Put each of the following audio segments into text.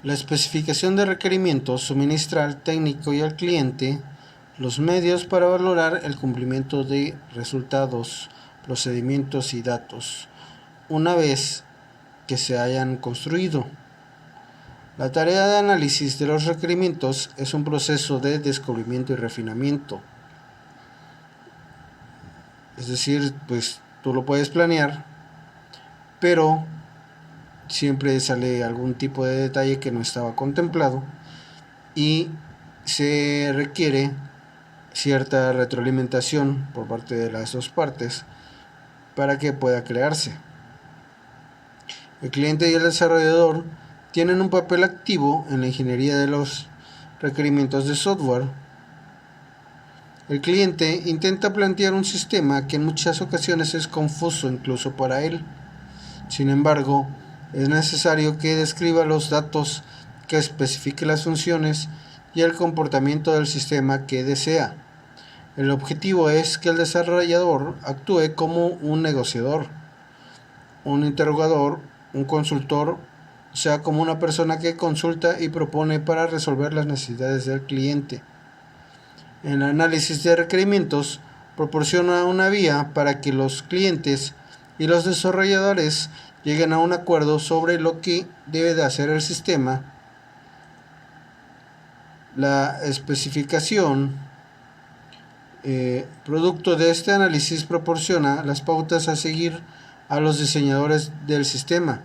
La especificación de requerimientos suministra al técnico y al cliente los medios para valorar el cumplimiento de resultados, procedimientos y datos, una vez que se hayan construido. La tarea de análisis de los requerimientos es un proceso de descubrimiento y refinamiento. Es decir, pues tú lo puedes planear, pero siempre sale algún tipo de detalle que no estaba contemplado y se requiere cierta retroalimentación por parte de las dos partes para que pueda crearse. El cliente y el desarrollador tienen un papel activo en la ingeniería de los requerimientos de software. El cliente intenta plantear un sistema que en muchas ocasiones es confuso incluso para él. Sin embargo, es necesario que describa los datos, que especifique las funciones y el comportamiento del sistema que desea. El objetivo es que el desarrollador actúe como un negociador, un interrogador, un consultor, o sea, como una persona que consulta y propone para resolver las necesidades del cliente. El análisis de requerimientos proporciona una vía para que los clientes y los desarrolladores lleguen a un acuerdo sobre lo que debe de hacer el sistema. La especificación producto de este análisis proporciona las pautas a seguir a los diseñadores del sistema.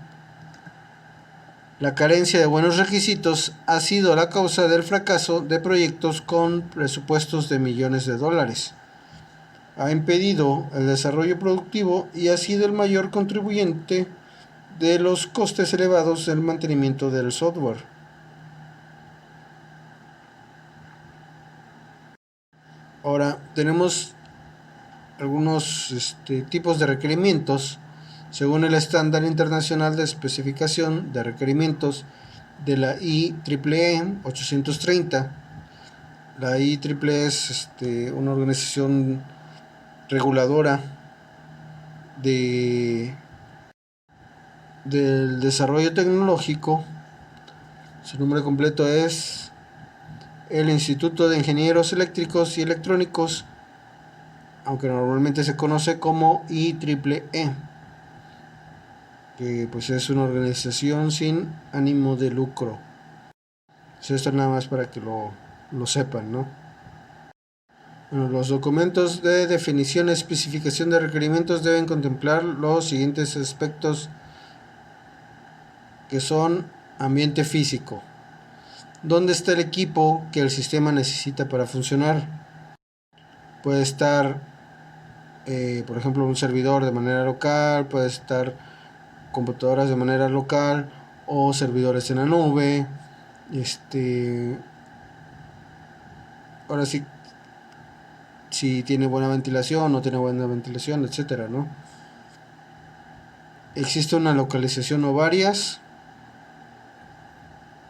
La carencia de buenos requisitos ha sido la causa del fracaso de proyectos con presupuestos de millones de dólares. Ha impedido el desarrollo productivo y ha sido el mayor contribuyente de los costes elevados del mantenimiento del software. Ahora tenemos algunos tipos de requerimientos según el estándar internacional de especificación de requerimientos de la IEEE 830. La IEEE es una organización reguladora del desarrollo tecnológico. Su nombre completo es el Instituto de Ingenieros Eléctricos y Electrónicos, aunque normalmente se conoce como IEEE, que pues es una organización sin ánimo de lucro. Esto nada más para que lo sepan, ¿no? Bueno, los documentos de definición y especificación de requerimientos deben contemplar los siguientes aspectos, que son ambiente físico. ¿Dónde está el equipo que el sistema necesita para funcionar? Puede estar, por ejemplo, un servidor de manera local, puede estar computadoras de manera local o servidores en la nube. Ahora sí, si tiene buena ventilación, no tiene buena ventilación, etcétera, ¿no? Existe una localización o varias.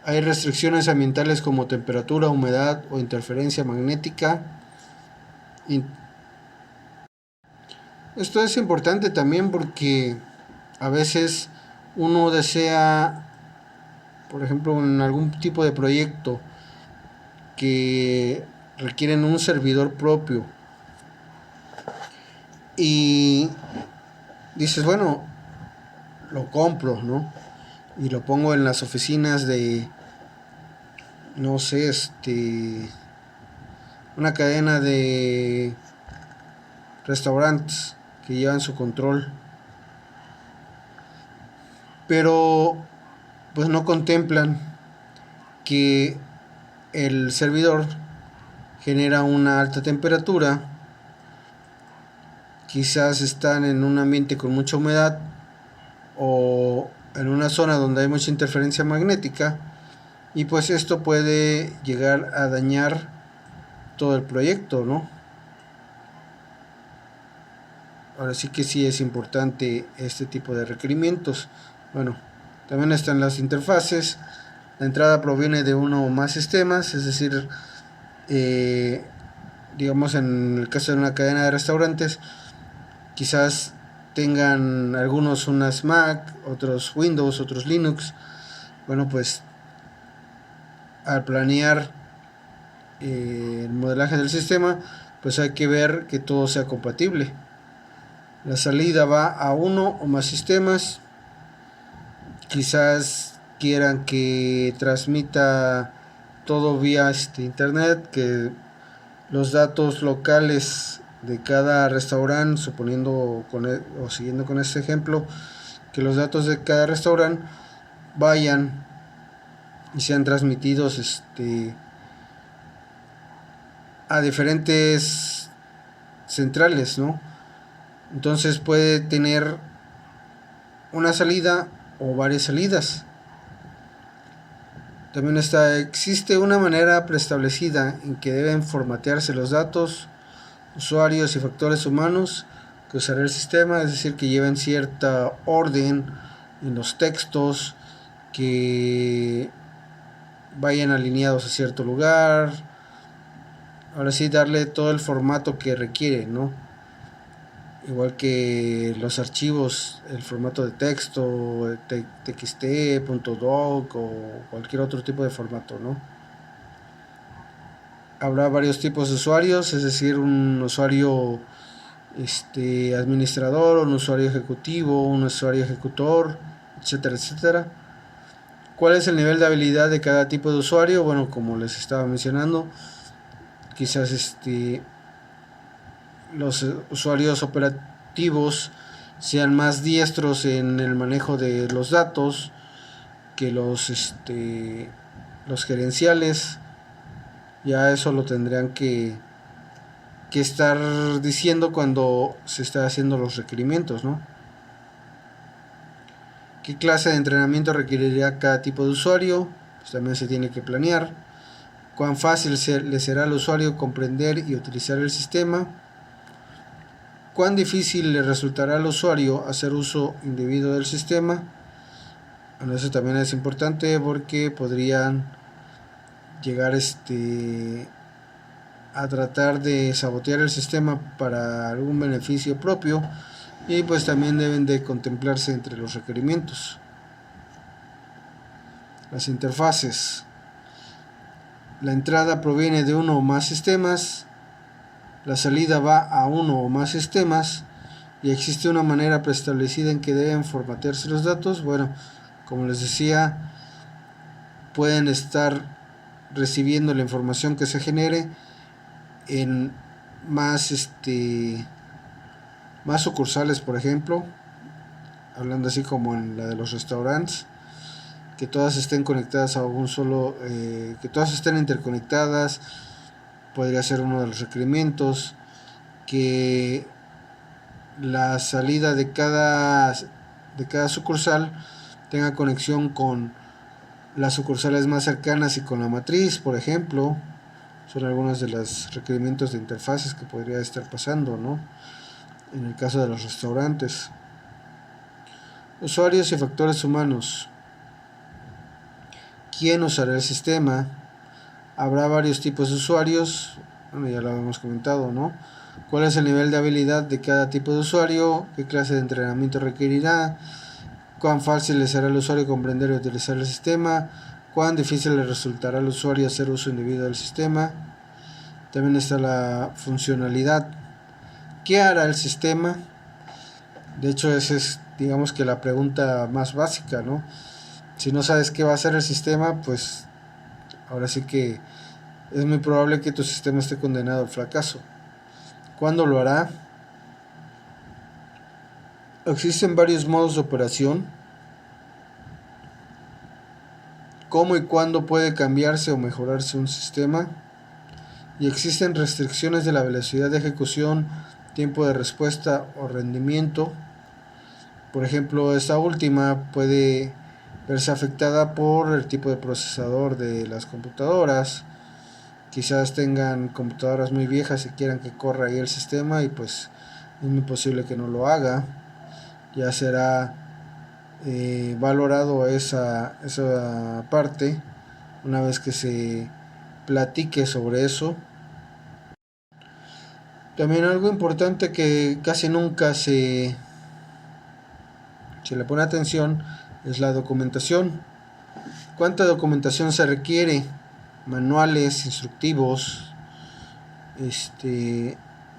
Hay restricciones ambientales como temperatura, humedad o interferencia magnética. Esto es importante también porque a veces uno desea, por ejemplo, en algún tipo de proyecto que requieren un servidor propio y dices, bueno, lo compro, ¿no? Y lo pongo en las oficinas de, no sé, una cadena de restaurantes que llevan su control, pero pues no contemplan que el servidor genera una alta temperatura, quizás están en un ambiente con mucha humedad o en una zona donde hay mucha interferencia magnética, y pues esto puede llegar a dañar todo el proyecto, ¿no? Ahora sí que sí es importante este tipo de requerimientos. Bueno, también están las interfaces. La entrada proviene de uno o más sistemas, es decir, digamos en el caso de una cadena de restaurantes, quizás tengan algunos unas Mac, otros Windows, otros Linux. Bueno, pues al planear el modelaje del sistema, pues hay que ver que todo sea compatible. La salida va a uno o más sistemas. Quizás quieran que transmita todo vía internet, que los datos locales de cada restaurante, suponiendo o siguiendo con este ejemplo, que los datos de cada restaurante vayan y sean transmitidos a diferentes centrales, ¿no? Entonces puede tener una salida o varias salidas. También existe una manera preestablecida en que deben formatearse los datos, usuarios y factores humanos que usará el sistema, es decir, que lleven cierta orden en los textos, que vayan alineados a cierto lugar. Ahora sí, darle todo el formato que requiere, ¿no? Igual que los archivos, el formato de texto, txt, .doc o cualquier otro tipo de formato, ¿no? Habrá varios tipos de usuarios, es decir, un usuario administrador, un usuario ejecutivo, un usuario ejecutor, etcétera, etcétera. ¿Cuál es el nivel de habilidad de cada tipo de usuario? Bueno, como les estaba mencionando, quizás los usuarios operativos sean más diestros en el manejo de los datos que los gerenciales. Ya eso lo tendrían que estar diciendo cuando se está haciendo los requerimientos, ¿no? ¿Qué clase de entrenamiento requeriría cada tipo de usuario? Pues también se tiene que planear. ¿Cuán fácil le será al usuario comprender y utilizar el sistema? ¿Cuán difícil le resultará al usuario hacer uso indebido del sistema? Bueno, eso también es importante porque podrían llegar a tratar de sabotear el sistema para algún beneficio propio, y pues también deben de contemplarse entre los requerimientos. Las interfaces. La entrada proviene de uno o más sistemas, la salida va a uno o más sistemas, y existe una manera preestablecida en que deben formatearse los datos. Bueno, como les decía, pueden estar recibiendo la información que se genere en más más sucursales, por ejemplo, hablando así como en la de los restaurantes, que todas estén conectadas a un solo, que todas estén interconectadas, podría ser uno de los requerimientos. Que la salida de cada sucursal tenga conexión con las sucursales más cercanas y con la matriz, por ejemplo. Son algunos de los requerimientos de interfaces que podría estar pasando, ¿no? En el caso de los restaurantes. Usuarios y factores humanos. ¿Quién usará el sistema? Habrá varios tipos de usuarios. Bueno, ya lo habíamos comentado, ¿no? ¿Cuál es el nivel de habilidad de cada tipo de usuario? ¿Qué clase de entrenamiento requerirá? ¿Cuán fácil le será al usuario comprender y utilizar el sistema? ¿Cuán difícil le resultará al usuario hacer uso indebido del sistema? También está la funcionalidad. ¿Qué hará el sistema? De hecho, esa es, digamos que la pregunta más básica, ¿no? Si no sabes qué va a hacer el sistema, pues ahora sí que es muy probable que tu sistema esté condenado al fracaso. ¿Cuándo lo hará? Existen varios modos de operación. ¿Cómo y cuándo puede cambiarse o mejorarse un sistema? Y existen restricciones de la velocidad de ejecución, tiempo de respuesta o rendimiento. Por ejemplo, esta última puede verse afectada por el tipo de procesador de las computadoras. Quizás tengan computadoras muy viejas y quieran que corra ahí el sistema, y pues es muy posible que no lo haga. Ya será valorado esa parte una vez que se platique sobre eso. También algo importante que casi nunca se le pone atención es la documentación. ¿Cuánta documentación se requiere? manuales, instructivos,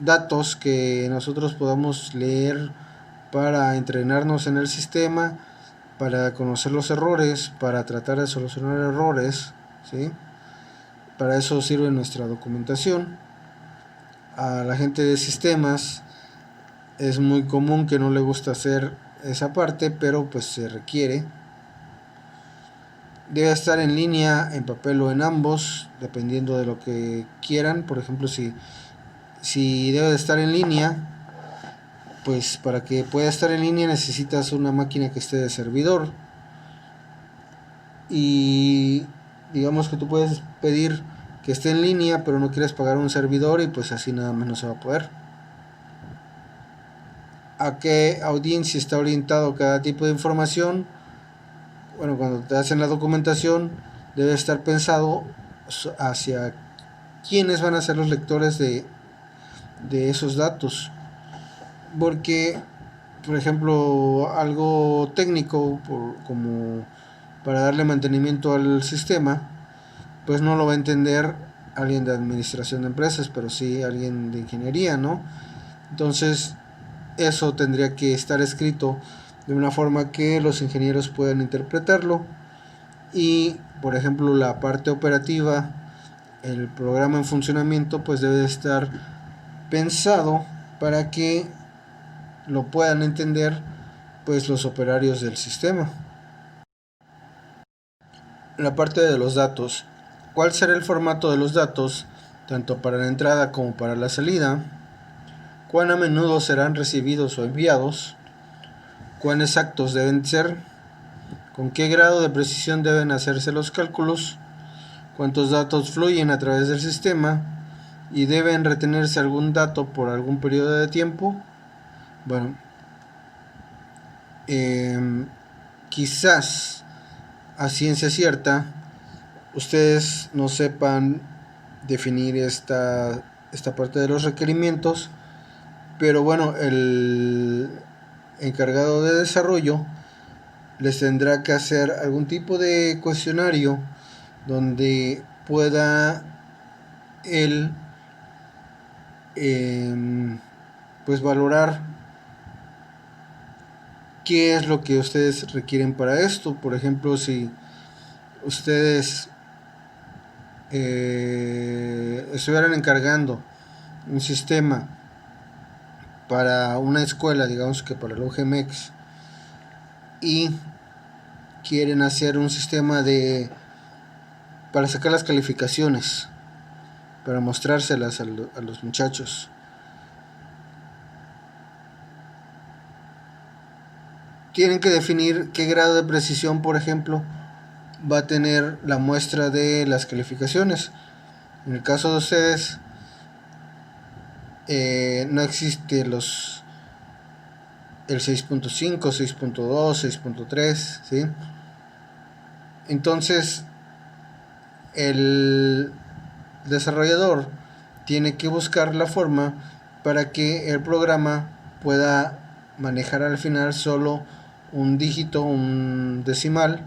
datos que nosotros podamos leer para entrenarnos en el sistema, para conocer los errores, para tratar de solucionar errores, ¿sí? Para eso sirve nuestra documentación. A la gente de sistemas es muy común que no le gusta hacer esa parte, pero pues se requiere. Debe estar en línea, en papel o en ambos, dependiendo de lo que quieran. Por ejemplo, si debe de estar en línea, pues para que pueda estar en línea necesitas una máquina que esté de servidor. Y digamos que tú puedes pedir que esté en línea, pero no quieres pagar un servidor y pues así nada más no se va a poder. ¿A qué audiencia está orientado cada tipo de información? Bueno, cuando te hacen la documentación debe estar pensado hacia quiénes van a ser los lectores de esos datos. Porque, por ejemplo, algo técnico como para darle mantenimiento al sistema, pues no lo va a entender alguien de administración de empresas, pero sí alguien de ingeniería, ¿no? Entonces, eso tendría que estar escrito de una forma que los ingenieros puedan interpretarlo. Y, por ejemplo, la parte operativa, el programa en funcionamiento, pues debe estar pensado para que lo puedan entender pues los operarios del sistema. La parte de los datos. ¿Cuál será el formato de los datos, tanto para la entrada como para la salida? ¿Cuán a menudo serán recibidos o enviados? ¿Cuán exactos deben ser? ¿Con qué grado de precisión deben hacerse los cálculos? ¿Cuántos datos fluyen a través del sistema? ¿Y deben retenerse algún dato por algún periodo de tiempo? Bueno, quizás a ciencia cierta ustedes no sepan definir esta parte de los requerimientos, pero bueno, el encargado de desarrollo les tendrá que hacer algún tipo de cuestionario donde pueda él pues valorar qué es lo que ustedes requieren para esto. Por ejemplo, si ustedes estuvieran encargando un sistema para una escuela, digamos que para el UGMEX, y quieren hacer un sistema para sacar las calificaciones, para mostrárselas a los muchachos. Tienen que definir qué grado de precisión, por ejemplo, va a tener la muestra de las calificaciones. En el caso de ustedes, no existe el 6.5, 6.2, 6.3, ¿sí? Entonces, el desarrollador tiene que buscar la forma para que el programa pueda manejar al final solo un dígito, un decimal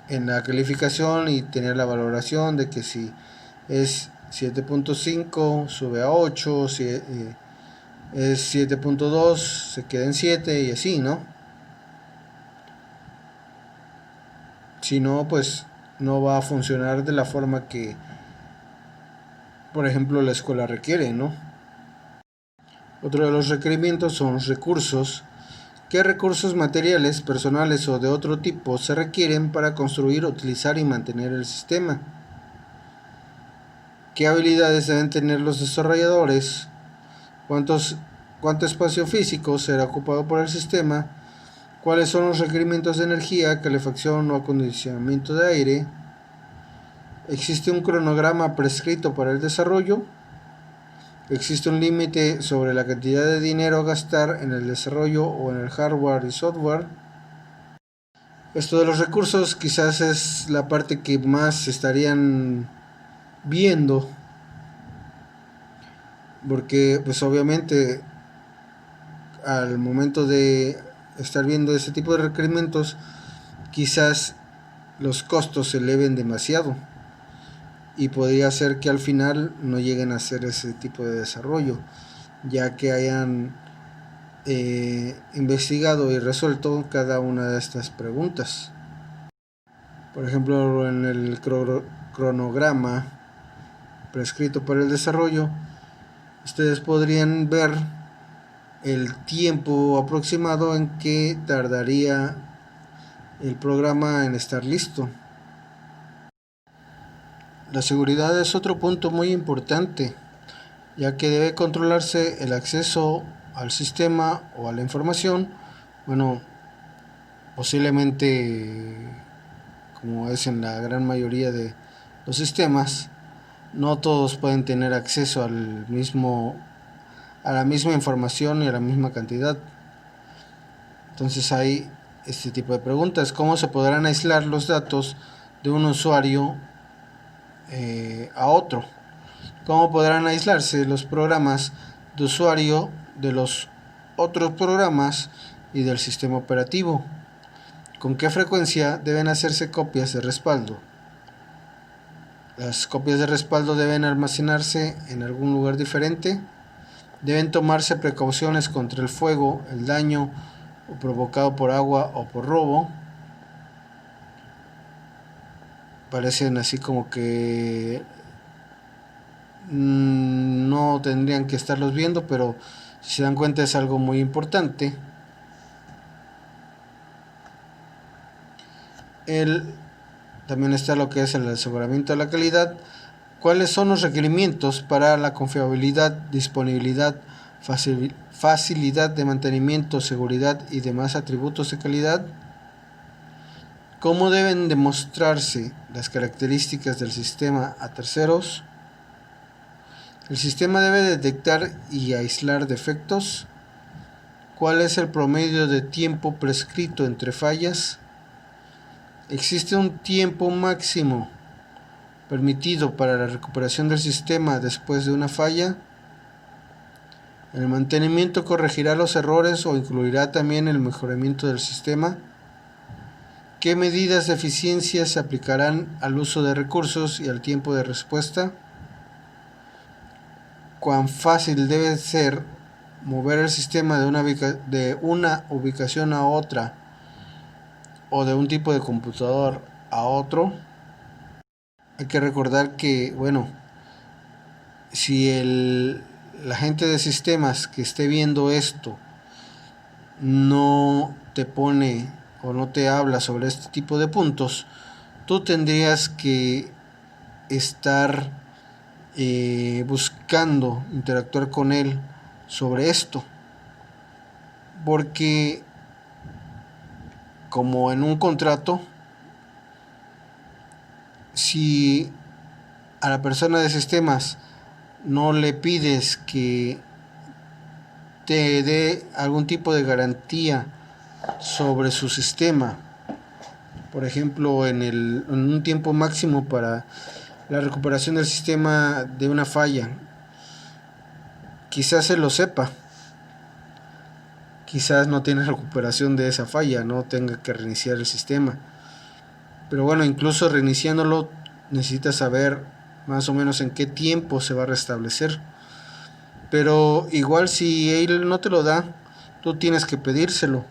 en la calificación y tener la valoración de que si es 7.5 sube a 8, si es 7.2 se queda en 7 y así, ¿no? Si no, pues no va a funcionar de la forma que, por ejemplo, la escuela requiere, ¿no? Otro de los requerimientos son los recursos. ¿Qué recursos materiales, personales o de otro tipo se requieren para construir, utilizar y mantener el sistema? ¿Qué habilidades deben tener los desarrolladores? ¿Cuánto espacio físico será ocupado por el sistema? ¿Cuáles son los requerimientos de energía, calefacción o acondicionamiento de aire? ¿Existe un cronograma prescrito para el desarrollo? ¿Existe un límite sobre la cantidad de dinero a gastar en el desarrollo o en el hardware y software? Esto de los recursos quizás es la parte que más estarían viendo, porque pues obviamente al momento de estar viendo ese tipo de requerimientos, quizás los costos se eleven demasiado. y podría ser que al final no lleguen a hacer ese tipo de desarrollo, ya que hayan investigado y resuelto cada una de estas preguntas. Por ejemplo, en el cronograma prescrito para el desarrollo, ustedes podrían ver el tiempo aproximado en que tardaría el programa en estar listo. La seguridad es otro punto muy importante, ya que debe controlarse el acceso al sistema o a la información. Bueno, posiblemente, como es en la gran mayoría de los sistemas, no todos pueden tener acceso a la misma información y a la misma cantidad. Entonces hay este tipo de preguntas: ¿cómo se podrán aislar los datos de un usuario a otro? ¿Cómo podrán aislarse los programas de usuario de los otros programas y del sistema operativo? ¿Con qué frecuencia deben hacerse copias de respaldo? Las copias de respaldo deben almacenarse en algún lugar diferente. Deben tomarse precauciones contra el fuego, el daño provocado por agua o por robo. Parecen así como que no tendrían que estarlos viendo, pero si se dan cuenta es algo muy importante. También está lo que es el aseguramiento de la calidad. ¿Cuáles son los requerimientos para la confiabilidad, disponibilidad, facilidad de mantenimiento, seguridad y demás atributos de calidad? ¿Cómo deben demostrarse las características del sistema a terceros? ¿El sistema debe detectar y aislar defectos? ¿Cuál es el promedio de tiempo prescrito entre fallas? ¿Existe un tiempo máximo permitido para la recuperación del sistema después de una falla? ¿El mantenimiento corregirá los errores o incluirá también el mejoramiento del sistema? ¿Qué medidas de eficiencia se aplicarán al uso de recursos y al tiempo de respuesta? ¿Cuán fácil debe ser mover el sistema de una ubicación a otra o de un tipo de computador a otro? Hay que recordar que, bueno, si la gente de sistemas que esté viendo esto no te pone o no te habla sobre este tipo de puntos, tú tendrías que estar buscando interactuar con él sobre esto, porque como en un contrato, si a la persona de sistemas no le pides que te dé algún tipo de garantía sobre su sistema, por ejemplo en un tiempo máximo para la recuperación del sistema de una falla, quizás se lo sepa, quizás no tiene recuperación de esa falla, no tenga que reiniciar el sistema, pero bueno, incluso reiniciándolo necesitas saber más o menos en qué tiempo se va a restablecer. Pero igual si él no te lo da, tú tienes que pedírselo,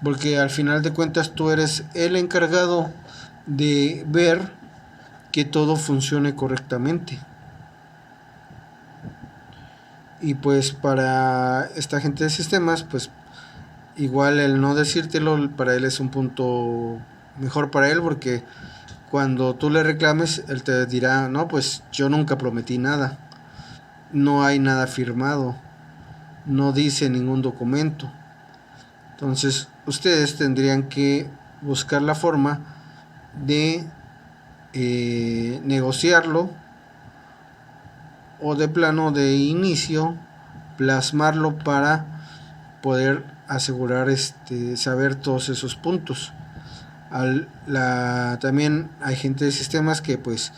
porque al final de cuentas tú eres el encargado de ver que todo funcione correctamente. Y pues para esta gente de sistemas, pues igual el no decírtelo para él es un punto mejor para él, porque cuando tú le reclames, él te dirá: no, pues yo nunca prometí nada, no hay nada firmado, no dice ningún documento. Entonces ustedes tendrían que buscar la forma de negociarlo, o de plano de inicio plasmarlo para poder asegurar saber todos esos puntos. También hay gente de sistemas que pues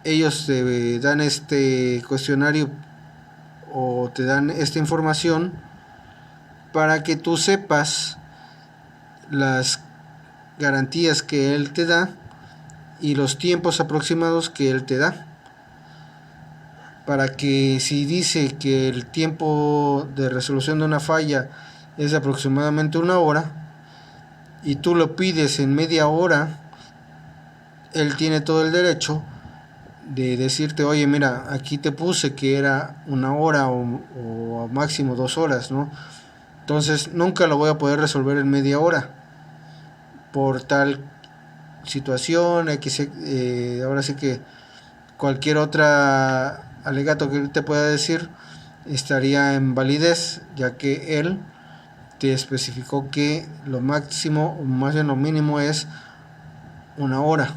ellos te dan este cuestionario o te dan esta información para que tú sepas las garantías que él te da y los tiempos aproximados que él te da, para que si dice que el tiempo de resolución de una falla es aproximadamente 1 hora y tú lo pides en media hora, él tiene todo el derecho de decirte, oye, mira, aquí te puse que era 1 hora o máximo 2 horas, ¿no? Entonces nunca lo voy a poder resolver en media hora por tal situación. Ahora sí que cualquier otra alegato que te pueda decir estaría en validez, ya que él te especificó que lo máximo, o más bien lo mínimo, es 1 hora.